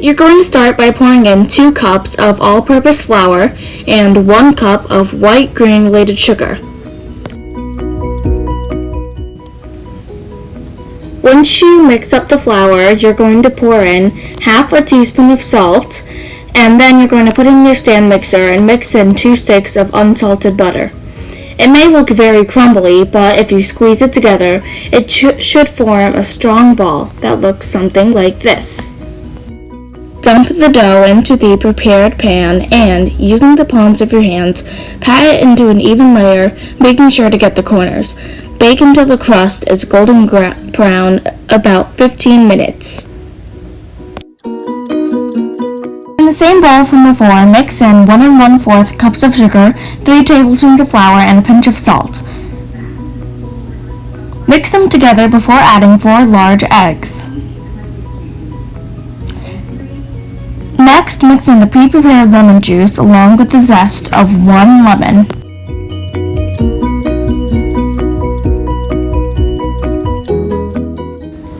You're going to start by pouring in 2 cups of all-purpose flour and 1 cup of white granulated sugar. Once you mix up the flour, you're going to pour in half a teaspoon of salt, and then you're going to put in your stand mixer and mix in 2 sticks of unsalted butter. It may look very crumbly, but if you squeeze it together, it should form a strong ball that looks something like this. Dump the dough into the prepared pan and, using the palms of your hands, pat it into an even layer, making sure to get the corners. Bake until the crust is golden brown, about 15 minutes. In the same bowl from before, mix in 1 1/4 cups of sugar, 3 tablespoons of flour, and a pinch of salt. Mix them together before adding 4 large eggs. Next, mix in the pre-prepared lemon juice along with the zest of 1 lemon.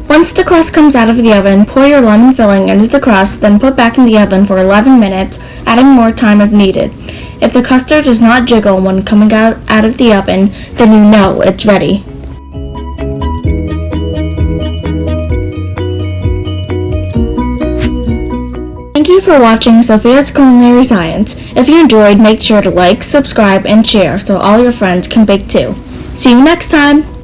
Once the crust comes out of the oven, pour your lemon filling into the crust, then put back in the oven for 11 minutes, adding more time if needed. If the custard does not jiggle when coming out of the oven, then you know it's ready. Thank you for watching Sophia's Culinary Science. If you enjoyed, make sure to like, subscribe, and share so all your friends can bake too. See you next time!